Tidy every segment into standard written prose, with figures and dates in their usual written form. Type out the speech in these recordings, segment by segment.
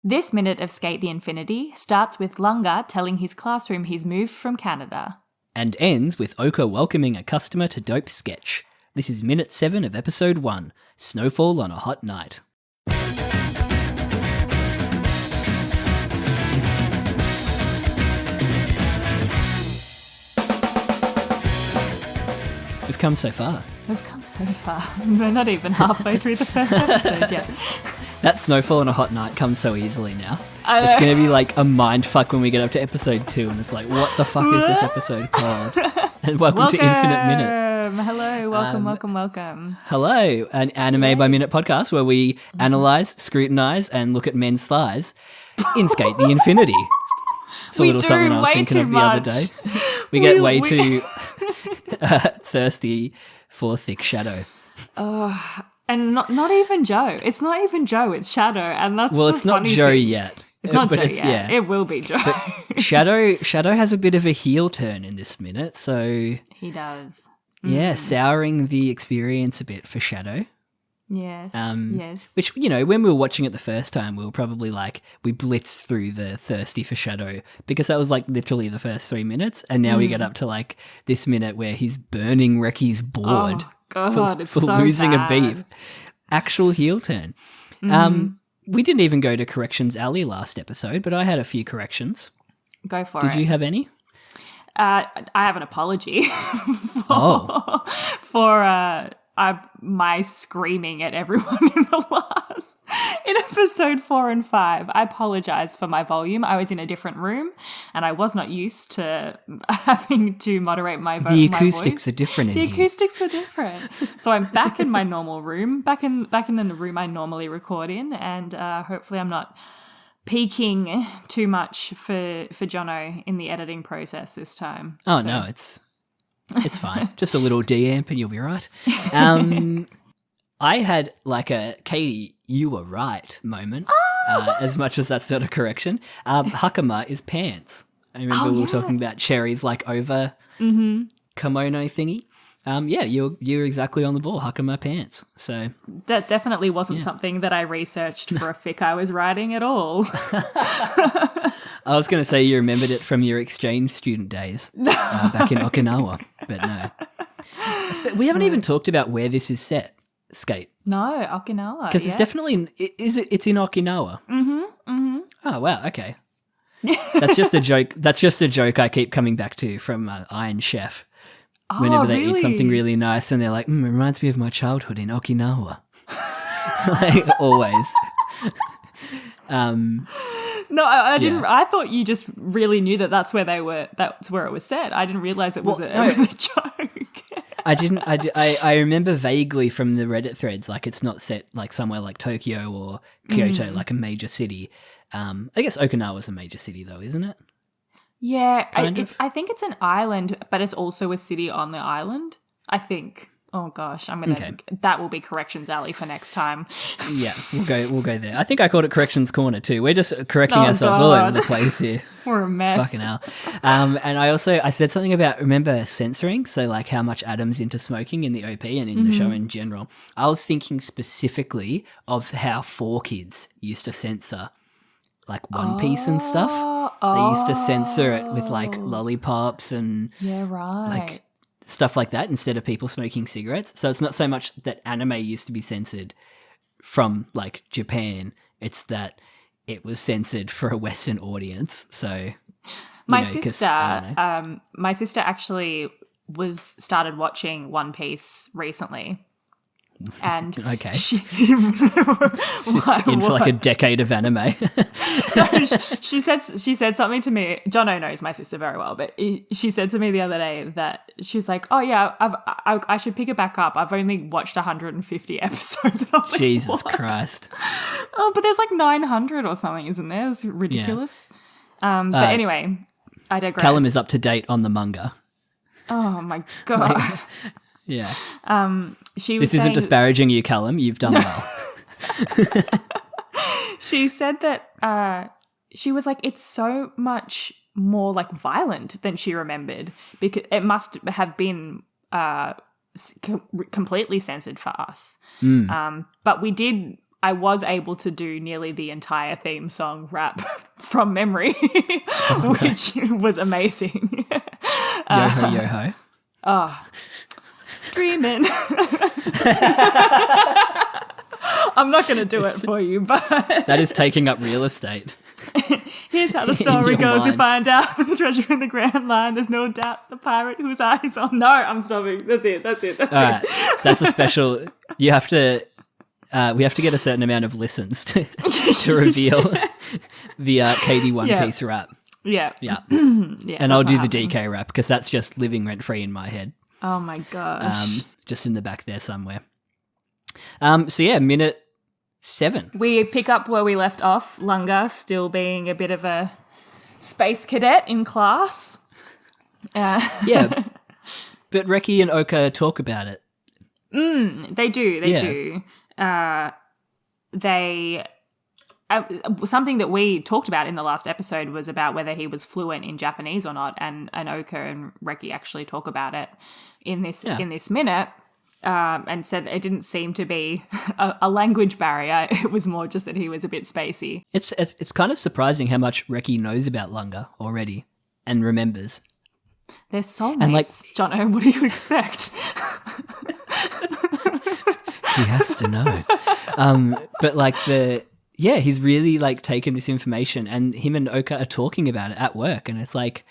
This minute of Sk8 the Infinity starts with Lunga telling his classroom he's moved from Canada. And ends with Oka welcoming a customer to Dope's sketch. This is minute 7 of episode 1, Snowfall on a Hot Night. We've come so far. We've come so far. We're not even halfway through the first episode yet. That Snowfall on a Hot Night comes so easily now. It's going to be like a mind fuck when we get up to episode 2 and it's like, what the fuck is this episode called? And welcome to Infinite Minute. Hello, welcome. Hello, an anime by minute podcast where we analyse, scrutinise and look at men's thighs in Sk8 the Infinity. It's a little something I was thinking of the other day. We get way too thirsty for thick shadow. And not even Joe. It's not even Joe, it's Shadow. And that's well, it's not Joe yet. It's not Joe yet. Yeah. It will be Joe. But Shadow has a bit of a heel turn in this minute, so he does. Yeah, souring the experience a bit for Shadow. Yes. Yes. Which, you know, when we were watching it the first time, we were probably like, we blitzed through the thirsty for Shadow because that was like literally the first 3 minutes. And now we get up to like this minute where he's burning Reki's board for so losing bad. a beef. Actual heel turn. We didn't even go to Corrections Alley last episode, but I had a few corrections. Go for it. Did you have any? I have an apology for my screaming at everyone in episode 4 and 5. I apologise for my volume. I was in a different room and I was not used to having to moderate my voice. The acoustics are different in The here. acoustics are different. So I'm back in my normal room, back in the room I normally record in, and hopefully I'm not peaking too much for Jono in the editing process this time. Oh, so. No, it's fine. Just a little deamp and you'll be right. I had like a Caity, you were right moment, as much as that's not a correction. Hakama is pants. I remember we were talking about Cherry's like over kimono thingy. Yeah, you're exactly on the ball. Hakama pants. So that definitely wasn't something that I researched for a fic I was writing at all. I was going to say you remembered it from your exchange student days back in Okinawa, but no. We haven't even talked about where this is set, Sk8. No, Okinawa. Because it's definitely it's in Okinawa. Oh wow, okay. That's just a joke. That's just a joke I keep coming back to from Iron Chef. Whenever they eat something really nice and they're like, it reminds me of my childhood in Okinawa. Like, always. No, I didn't. Yeah. I thought you just really knew that that's where they were. That's where it was set. I didn't realize it was a joke. I didn't. I remember vaguely from the Reddit threads, like it's not set like somewhere like Tokyo or Kyoto, like a major city. I guess Okinawa's a major city though, isn't it? Yeah, I think it's an island, but it's also a city on the island, I think. Oh gosh, that will be Corrections Alley for next time. Yeah, we'll go there. I think I called it Corrections Corner too. We're just correcting ourselves all over the place here. We're a mess. Fucking hell. And I said something about, remember censoring? So like how much Adam's into smoking in the OP and in the show in general. I was thinking specifically of how 4Kids used to censor like One Piece and stuff. They used to censor it with like lollipops and like stuff like that instead of people smoking cigarettes. So it's not so much that anime used to be censored from like Japan, it's that it was censored for a Western audience. So my sister actually started watching One Piece recently. And okay, she's in for like a decade of anime. No, she said something to me. Jono knows my sister very well, but she said to me the other day that she's like, "Oh yeah, I should pick it back up. I've only watched 150 episodes." And I was Jesus like, Christ! Oh, but there's like 900 or something, isn't there? It's ridiculous. Yeah. But anyway, I digress. Callum is up to date on the manga. Oh my god. Yeah. This isn't disparaging you, Callum. You've done well. She said that she was like, it's so much more like violent than she remembered because it must have been completely censored for us. But we did I was able to do nearly the entire theme song rap from memory, which was amazing. Yo ho, yo ho. Oh, dreaming. I'm not going to do it for you, but That is taking up real estate. here's how the story goes. mind. You find out the treasure in the Grand Line. There's no doubt the pirate whose eyes on. No, I'm stopping. That's it. All right, that's a special. You have to. We have to get a certain amount of listens to reveal the Caity One Piece rap. Yeah. Yeah. Yeah. And I'll do the DK rap because that's just living rent free in my head. Oh my gosh. Just in the back there somewhere. So yeah, minute 7. We pick up where we left off. Lunga still being a bit of a space cadet in class. Yeah. But Reki and Oka talk about it. They do. They do. Something that we talked about in the last episode was about whether he was fluent in Japanese or not, and Oka and Reki actually talk about it in this minute, and said it didn't seem to be a language barrier. It was more just that he was a bit spacey. It's kind of surprising how much Reki knows about Lunga already and remembers. They're soulmates. And Jono, what do you expect? He has to know. But he's really like taken this information, and him and Oka are talking about it at work, and it's like,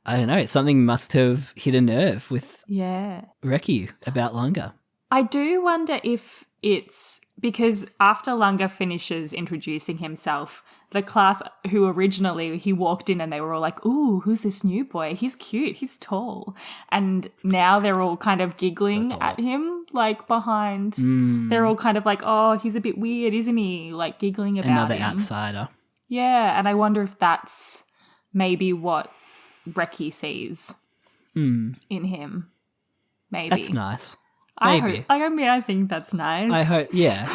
I don't know, something must have hit a nerve with Reki about Lunga. I do wonder if it's because after Lunga finishes introducing himself, the class who originally he walked in and they were all like, ooh, who's this new boy? He's cute, he's tall. And now they're all kind of giggling at him, like behind. They're all kind of like, oh, he's a bit weird, isn't he? Like giggling about Another him. outsider. Yeah, and I wonder if that's maybe what Reki sees in him. Maybe. That's nice. Maybe. I think that's nice. I hope, yeah.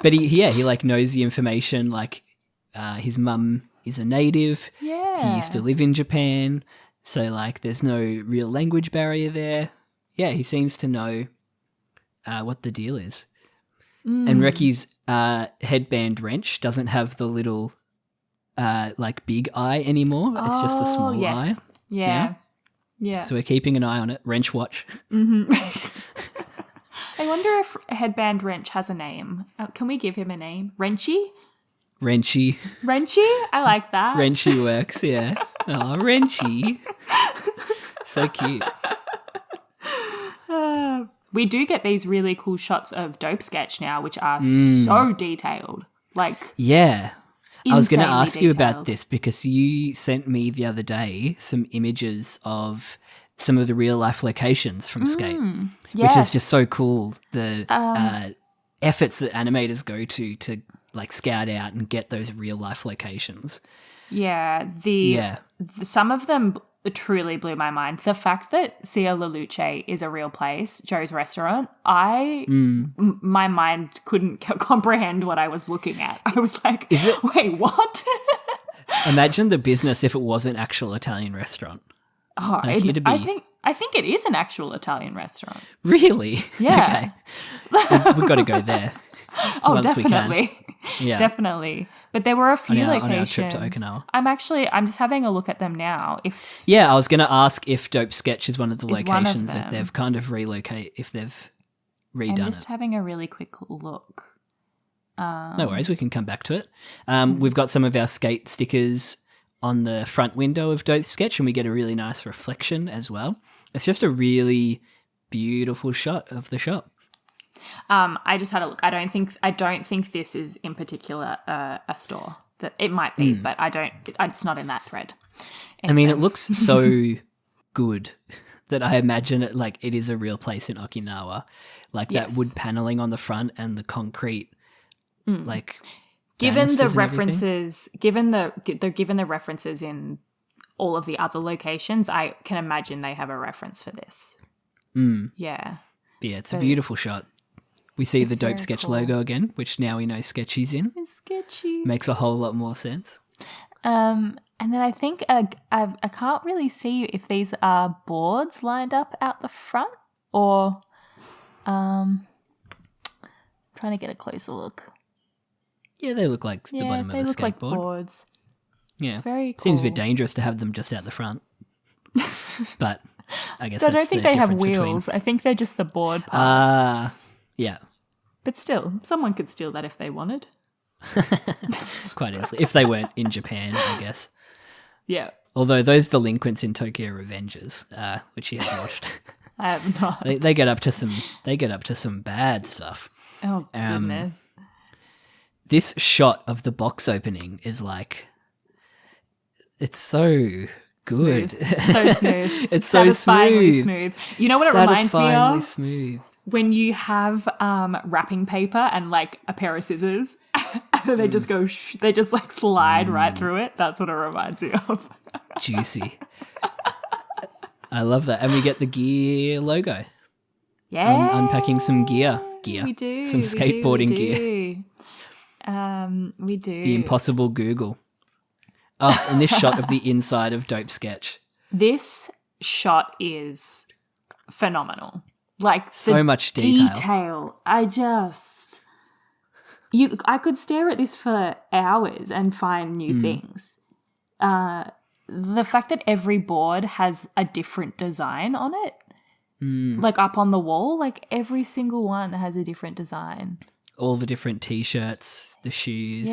But he like knows the information, like his mum is a native. Yeah. He used to live in Japan, so like there's no real language barrier there. Yeah, he seems to know what the deal is. And Reki's headband wrench doesn't have the little like big eye anymore. It's just a small eye. Yeah. So we're keeping an eye on it. Wrench watch. I wonder if Headband Wrench has a name. Can we give him a name? Wrenchy? Wrenchy. Wrenchy? I like that. Wrenchy works, yeah. Oh, Wrenchy. So cute. We do get these really cool shots of Dope Sketch now, which are so detailed. Like, yeah. I was going to ask detailed. you about this because you sent me the other day some images of some of the real life locations from Sk8, which is just so cool. The efforts that animators go to like scout out and get those real life locations. Yeah, some of them truly blew my mind. The fact that Sia La Luce is a real place, Joe's restaurant, my mind couldn't comprehend what I was looking at. I was like, wait, what? Imagine the business if it was an actual Italian restaurant. Oh, I think it is an actual Italian restaurant. Really? Yeah. Okay. We've got to go there. Oh, definitely. Yeah. Definitely. But there were a few locations. On our trip to Okinawa. I'm just having a look at them now. I was going to ask if Dope Sketch is one of the locations that they've kind of if they've redone it. I'm just having a really quick look. No worries, we can come back to it. We've got some of our Sk8 stickers on the front window of Dope Sketch, and we get a really nice reflection as well. It's just a really beautiful shot of the shop. I just had a look. I don't think this is in particular a store. That it might be, but it's not in that thread. Anyway. I mean, it looks so good that I imagine it like it is a real place in Okinawa, like that wood paneling on the front and the concrete, like. Given the references, given the references in all of the other locations, I can imagine they have a reference for this. Yeah. Yeah, it's a beautiful shot. We see the Dope Sketch logo again, which now we know Sketchy's in. It's sketchy. Makes a whole lot more sense. And then I think I can't really see if these are boards lined up out the front or Trying to get a closer look. Yeah, they look like the bottom of a they look skateboard. like boards. Yeah, it's very cool. Seems a bit dangerous to have them just out the front. But I guess I don't think they have wheels. I think they're just the board part. Yeah. But still, someone could steal that if they wanted. Quite easily. If they weren't in Japan, I guess. Yeah. Although those delinquents in Tokyo Revengers, which you haven't watched, I have not. they get up to some bad stuff. Oh goodness. This shot of the box opening is like, it's so good. So smooth. It's so satisfyingly smooth. You know what it reminds me of? Smooth. When you have wrapping paper and like a pair of scissors, and then they just go, they just like slide right through it. That's what it reminds me of. Juicy. I love that. And we get the gear logo. Yeah. Unpacking some gear. We do. Some skateboarding gear. We do. The impossible Google. Oh, and this shot of the inside of Dope Sketch. This shot is phenomenal. Like so much detail. I could stare at this for hours and find new things. The fact that every board has a different design on it, like up on the wall, like every single one has a different design. All the different T-shirts, the shoes,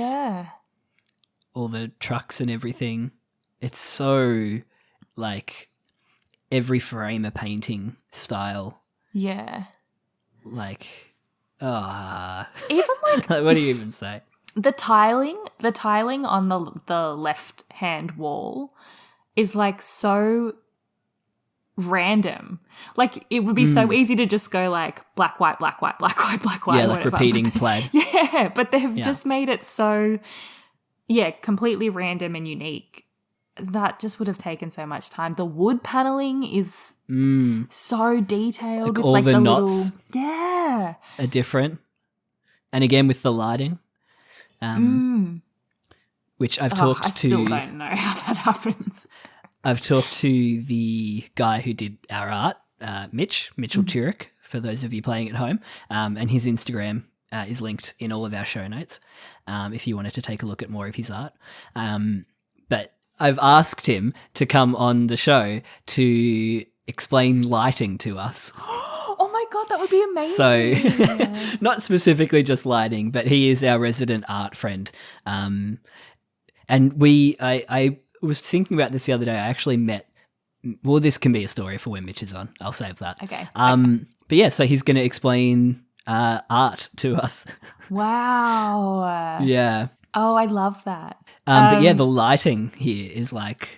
all the trucks and everything. It's so like every frame a painting style. Yeah. Like, even like, what do you even say? The tiling on the left hand wall is like so random. Like it would be so easy to just go like black, white, black, white, black, white, black, white. Yeah, like whatever. repeating plaid. Yeah, but they've just made it so, completely random and unique. That just would have taken so much time. The wood paneling is so detailed. Like with all like the knots are different. And again with the lighting, which I've talked to. I still don't know how that happens. I've talked to the guy who did our art, Mitchell Turek, for those of you playing at home, and his Instagram is linked in all of our show notes if you wanted to take a look at more of his art. But I've asked him to come on the show to explain lighting to us. Oh my God, that would be amazing. So, not specifically just lighting, but he is our resident art friend. And I was thinking about this the other day. I actually met, well, this can be a story for when Mitch is on. I'll save that. Okay. But yeah, so he's going to explain art to us. Wow. Yeah. Oh, I love that. But yeah, the lighting here is like,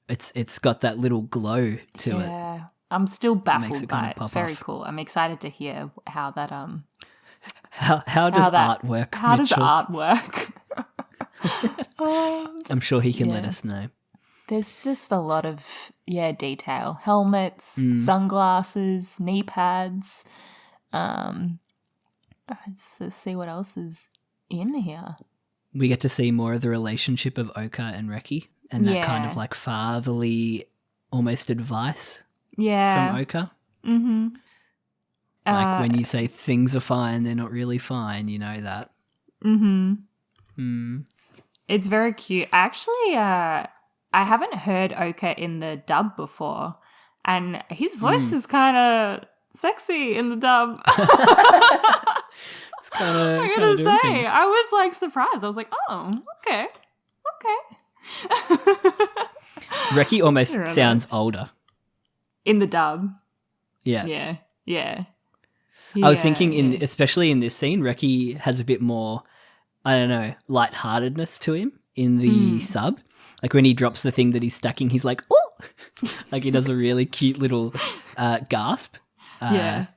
it's got that little glow to it. Yeah. I'm still baffled by it. It's very off. cool. I'm excited to hear how that How does art work? How Mitchell? does art work? I'm sure he can let us know. There's just a lot of detail. Helmets, sunglasses, knee pads. Let's see what else is in here. We get to see more of the relationship of Oka and Reki and that kind of like fatherly almost advice from Oka. Mm-hmm. Like when you say things are fine, they're not really fine, you know that. Mm-hmm. Mm. It's very cute. Actually, I haven't heard Oka in the dub before, and his voice is kind of sexy in the dub. It's kinda, I gotta say, I was like surprised. I was like, oh, okay. Reki almost sounds older. In the dub. Yeah. Yeah. I was thinking, especially in this scene, Reki has a bit more, I don't know, lightheartedness to him in the sub. Like when he drops the thing that he's stacking, he's like, oh! Like he does a really cute little gasp. Yeah.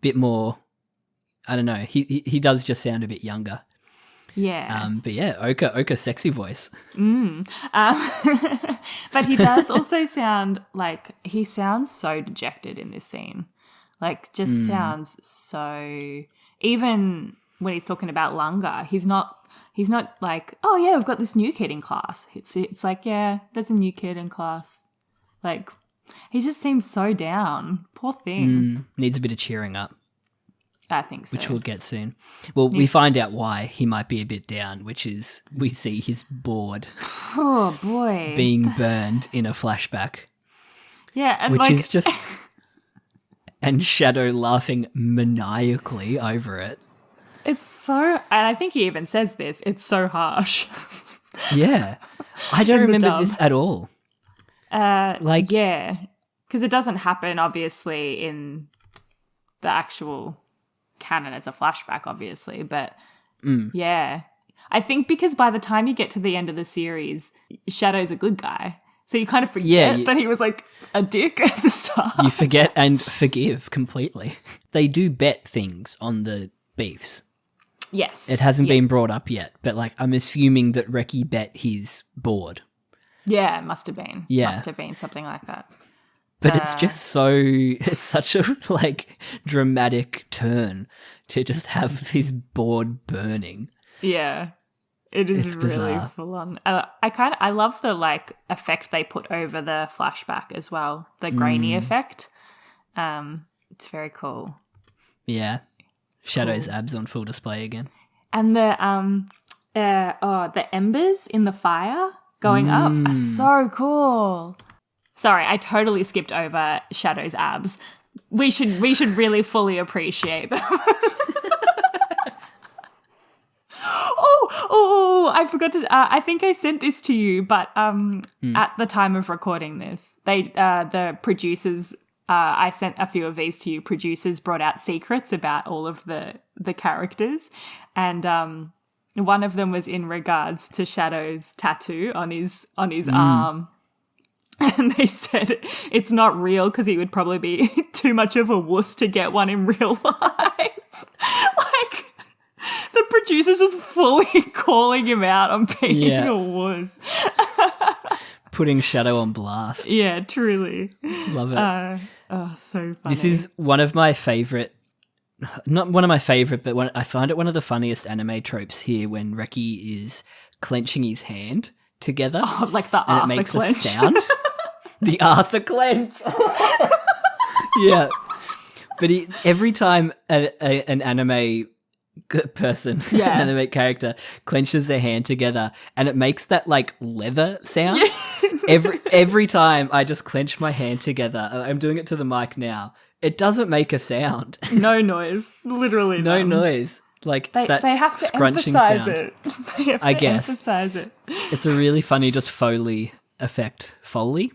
Bit more, I don't know, he does just sound a bit younger. Yeah. But yeah, Oka sexy voice. But he does also sound like, he sounds so dejected in this scene. Like, just sounds so, even when he's talking about Lunga, he's not like, oh yeah, we've got this new kid in class. It's like, yeah, there's a new kid in class. Like, he just seems so down. Poor thing. Needs a bit of cheering up. I think so. Which we'll get soon. Well, we find out why he might be a bit down, which is we see his board Oh, boy. being burned in a flashback. Yeah, and which is just... And Shadow laughing maniacally over it. It's so... And I think he even says this. It's so harsh. Yeah. I don't remember this at all. Yeah. Because it doesn't happen, obviously, in the actual canon. It's a flashback, obviously. But, yeah. I think because by the time you get to the end of the series, Shadow's a good guy. So you kind of forget that he was, like, a dick at the start. You forget and forgive completely. They do bet things on the beefs. Yes. It hasn't been brought up yet, but, like, I'm assuming that Reki bet his board. Yeah, it must have been. Yeah. Must have been something like that. But it's just so... It's such a, like, dramatic turn to just have his board burning. Yeah. It is really bizarre. full on. I love the like effect they put over the flashback as well, the grainy effect. It's very cool. Yeah, Shadow's abs on full display again, and the embers in the fire going up are so cool. Sorry, I totally skipped over Shadow's abs. We should really fully appreciate them. Oh, I forgot to... I think I sent this to you, but at the time of recording this, the producers... I sent a few of these to you. Producers brought out secrets about all of the characters, and one of them was in regards to Shadow's tattoo on his arm. And they said it's not real because he would probably be too much of a wuss to get one in real life. Like... The producer's just fully calling him out on being a wuss. Putting Shadow on blast. Yeah, truly. Love it. So funny. This is one of my favourite... Not one of my favourite, but I find it one of the funniest anime tropes here when Reki is clenching his hand together. Oh, like the and Arthur it makes clench. a sound. The Arthur clench. Yeah. But every time an anime... person, an anime character, clenches their hand together and it makes that like leather sound. Every time I just clench my hand together, I'm doing it to the mic now, it doesn't make a sound. No noise. Literally no noise. Like they have to scrunching emphasize sound. it. They have I to guess. emphasize it. It's a really funny just Foley effect. Foley.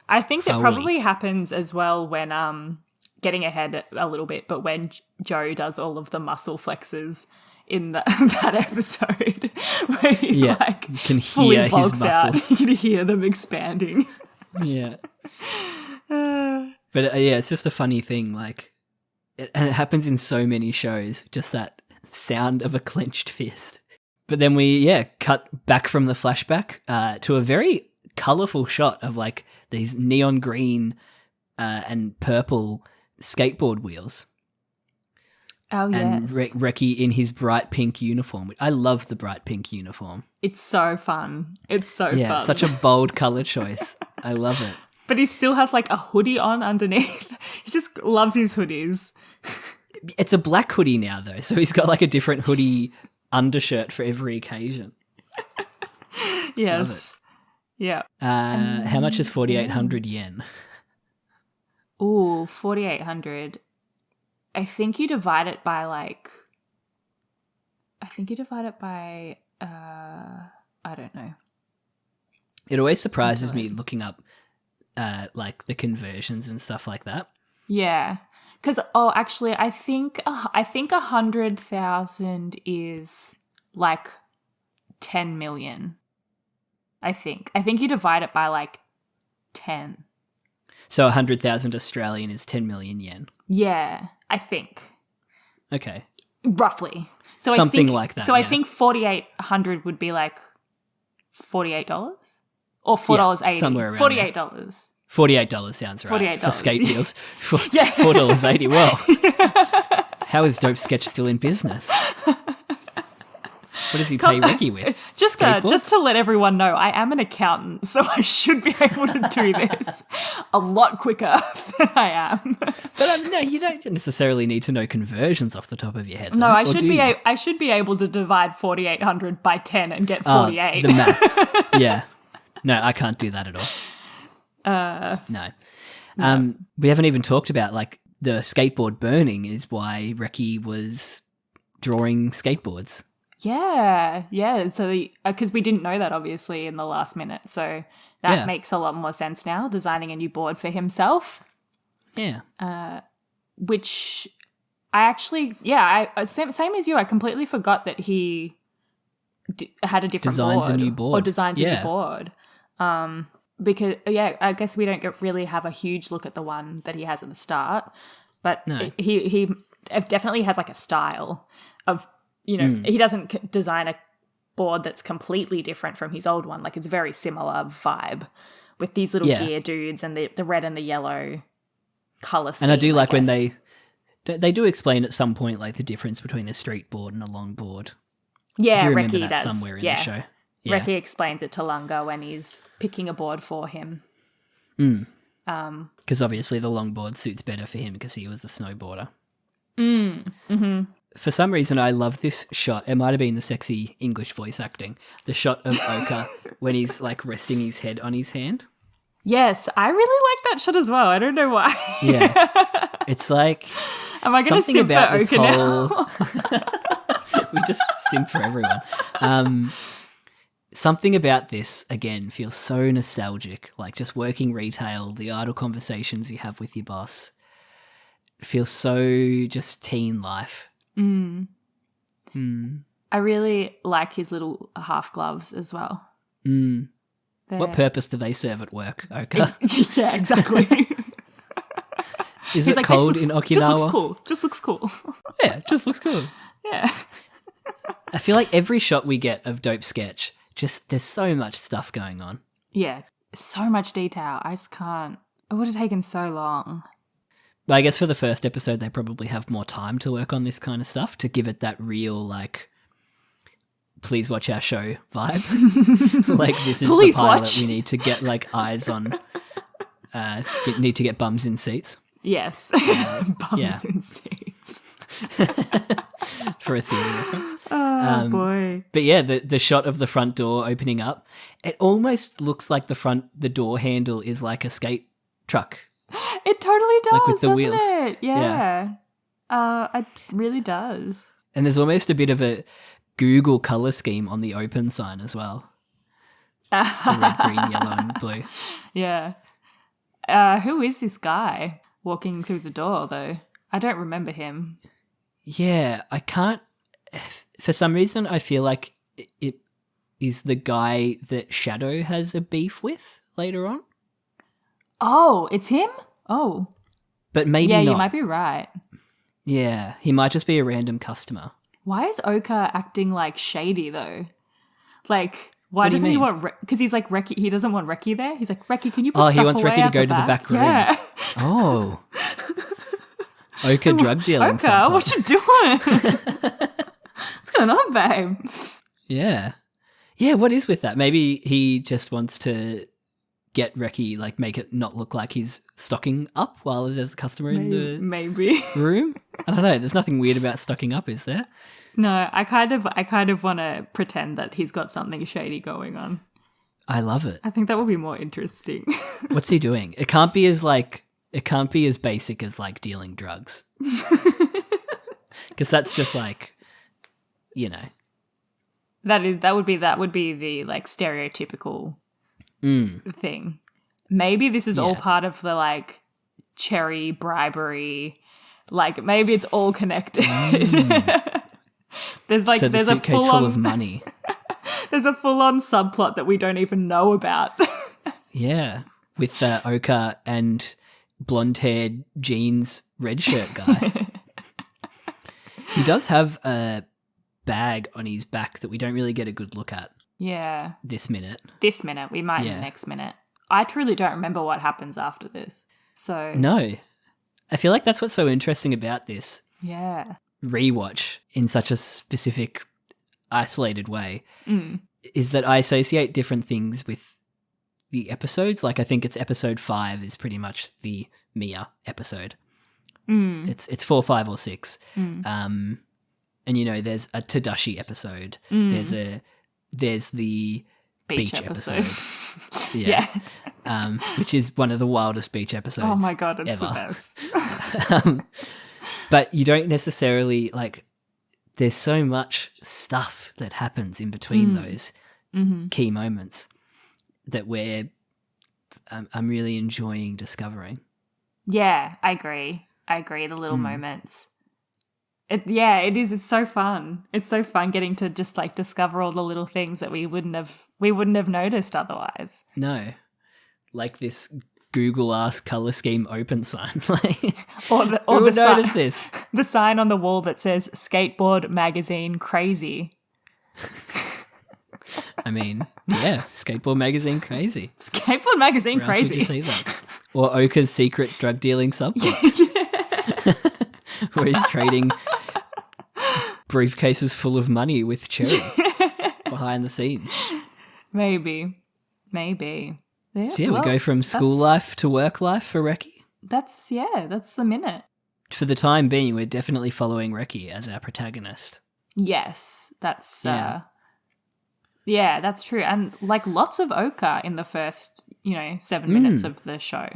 I think that probably happens as well when getting ahead a little bit, but when Joe does all of the muscle flexes in that episode where he like you can fully hear his bulks out, muscles. you can hear them expanding. Yeah. But it's just a funny thing, like, and it happens in so many shows, just that sound of a clenched fist. But then we, cut back from the flashback to a very colourful shot of like these neon green and purple skateboard wheels. Oh, and yes. Reki in his bright pink uniform. I love the bright pink uniform. It's so fun. It's so fun. Yeah, such a bold colour choice. I love it. But he still has like a hoodie on underneath. He just loves his hoodies. It's a black hoodie now, though, so he's got like a different hoodie undershirt for every occasion. Yes. Love it. Yeah. How much is 4,800 yen? Ooh, 4,800. I think you divide it by I don't know. It always surprises me looking up like the conversions and stuff like that. Yeah. Because, actually, I think 100,000 is like 10 million. I think you divide it by like 10. So 100,000 Australian is 10 million yen. Yeah, I think. Okay. Roughly. So something like that. So I think 4,800 would be like $48 or $4.80. Somewhere around $48. $48 sounds right. $48 for skate deals. Yeah. $4.80. Well, how is Dope Sketch still in business? What does he pay Reki with? Just to let everyone know, I am an accountant, so I should be able to do this a lot quicker than I am. But no, you don't necessarily need to know conversions off the top of your head. No, though, I should be able to divide 4,800 by 10 and get 48. The maths. Yeah. No, I can't do that at all. No. We haven't even talked about like the skateboard burning is why Reki was drawing skateboards. Yeah. So because we didn't know that obviously in the last minute, so that makes a lot more sense now. Designing a new board for himself. Yeah. Which I actually, same as you. I completely forgot that he had a different designs board a new board or designs a new board. Because I guess we don't really have a huge look at the one that he has at the start, but he definitely has like a style of, he doesn't design a board that's completely different from his old one. Like it's a very similar vibe with these little gear dudes and the red and the yellow color scheme. And I do like when they do explain at some point like the difference between a street board and a long board. Yeah, I do remember Reki that does somewhere in the show. Yeah. Reki explains it to Lunga when he's picking a board for him. Because obviously the longboard suits better for him because he was a snowboarder. Mm-hmm. For some reason, I love this shot. It might have been the sexy English voice acting. The shot of Oka when he's like resting his head on his hand. Yes, I really like that shot as well. I don't know why. Yeah. It's like... Am I going to simp for Oka now? We just simp for everyone. Something about this, again, feels so nostalgic. Like just working retail, the idle conversations you have with your boss. It feels so just teen life. I really like his little half gloves as well. What purpose do they serve at work, Oka? Yeah, exactly. Is it cold in Okinawa? Just looks cool. Yeah, just looks cool. Yeah. I feel like every shot we get of Dope Sketch, just there's so much stuff going on. Yeah, so much detail. I just can't. It would have taken so long. But I guess for the first episode, they probably have more time to work on this kind of stuff to give it that real, like, please watch our show vibe. Like, this is the pilot. Watch. We need to get, like, eyes on, need to get bums in seats. Yes. Bums in seats. For a theory reference. Oh, boy. But yeah, the shot of the front door opening up, it almost looks like the door handle is like a skate truck. It totally does, like with the doesn't wheels. It? Yeah. It really does. And there's almost a bit of a Google colour scheme on the open sign as well. The red, green, yellow and blue. Yeah. Who is this guy walking through the door, though? I don't remember him. Yeah, I can't... For some reason, I feel like it is the guy that Shadow has a beef with later on. Oh, it's him? Oh. But maybe not. Yeah, you might be right. Yeah, he might just be a random customer. Why is Oka acting like shady, though? Like, why doesn't he want... Because he's like, Reki, he doesn't want Reki there. He's like, Reki, can you put stuff away? Oh, he wants Reki to go to the back room. Yeah. Oh. Oka drug dealing. Oka, what you doing? What's going on, babe? Yeah. Yeah, what is with that? Maybe he just wants to get Reki, like, make it not look like he's stocking up while there's a customer in the room. I don't know. There's nothing weird about stocking up, is there? No, I kind of want to pretend that he's got something shady going on. I love it. I think that would be more interesting. What's he doing? It can't be as basic as like dealing drugs. Because that's just like, you know. That would be the like stereotypical thing. Maybe this is all part of the like cherry bribery. Like maybe it's all connected. There's a suitcase full of money. There's a full-on subplot that we don't even know about. Yeah, with Oka and blonde-haired jeans red shirt guy. He does have a bag on his back that we don't really get a good look at. Yeah. This minute. We might in the next minute. I truly don't remember what happens after this. So no. I feel like that's what's so interesting about this. Yeah. Rewatch in such a specific isolated way is that I associate different things with the episodes. Like I think it's episode 5 is pretty much the Mia episode. It's 4, 5, or 6. And you know, there's a Tadashi episode. There's the beach episode. Yeah. Which is one of the wildest beach episodes. Oh my God, it's ever. the best. But you don't necessarily like. There's so much stuff that happens in between those key moments that I'm really enjoying discovering. Yeah, I agree. The little moments. It is. It's so fun. It's so fun getting to just like discover all the little things that we wouldn't have noticed otherwise. No, like this Google Ask color scheme open sign. or the notice this? The sign on the wall that says Skateboard Magazine Crazy. I mean, yeah, Skateboard Magazine Crazy. Skateboard Magazine Where else Crazy. would you see that? Or Oka's secret drug dealing subplot. Where he's trading briefcases full of money with Cherry behind the scenes. Maybe. Yeah, So we go from school life to work life for Reki. That's the minute. For the time being, we're definitely following Reki as our protagonist. Yes, that's that's true. And like lots of Oka in the first, 7 minutes of the show.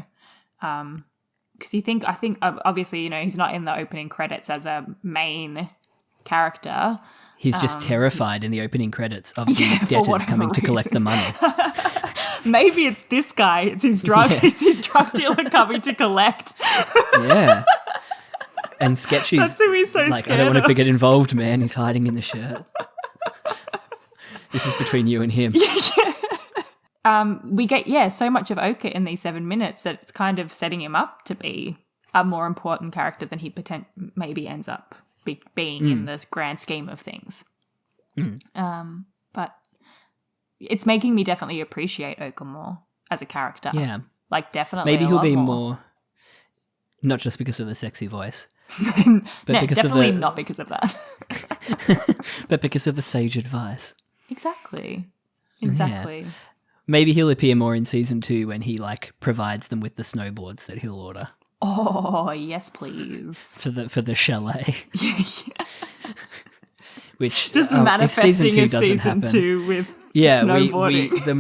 Because I think obviously, he's not in the opening credits as a main character. He's just terrified in the opening credits of the debtors coming to collect the money. Maybe it's this guy. It's his drug. It's his drug dealer coming to collect. Yeah. And Sketchy's That's who he's so like, scared I don't want of. to get involved, man. He's hiding in the shirt. This is between you and him. We get so much of Oka in these 7 minutes that it's kind of setting him up to be a more important character than he maybe ends up being in the grand scheme of things. But it's making me definitely appreciate Oka more as a character. Yeah. Like definitely. Maybe a he'll lot be more. more, not just because of the sexy voice, No, because of definitely the- not because of that. but because of the sage advice. Exactly. Maybe he'll appear more in season 2 when he like provides them with the snowboards that he'll order Oh, yes, please. for the chalet. Which Just if manifesting season 2 a doesn't season happen, 2 with yeah, snowboarding. we the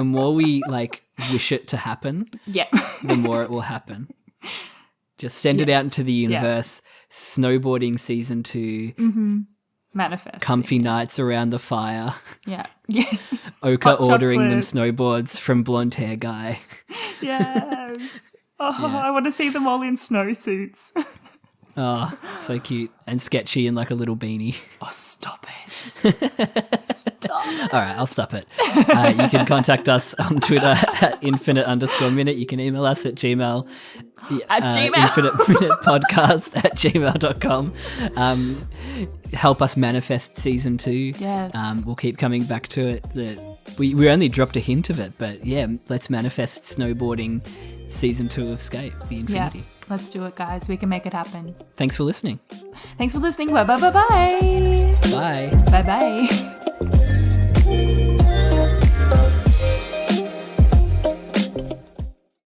more we like wish it to happen, Yeah. the more it will happen. Just send it out into the universe. Snowboarding season 2. Manifest. Comfy nights around the fire. Yeah. Oka Hot ordering them chocolates. snowboards from blonde hair guy. Yes. Oh, Yeah. I want to see them all in snowsuits. Oh, so cute. And Sketchy in like a little beanie. Oh, stop it. Stop it. All right, I'll stop it. You can contact us on Twitter at infinite_minute. You can email us at Gmail. At Gmail. infiniteminutepodcast@gmail.com. Help us manifest season 2. Yes. We'll keep coming back to it. We only dropped a hint of it, but yeah, let's manifest snowboarding season 2 of Sk8 the Infinity. Yeah. Let's do it, guys. We can make it happen. Thanks for listening. Thanks for listening. Bye. Bye. Bye. Bye.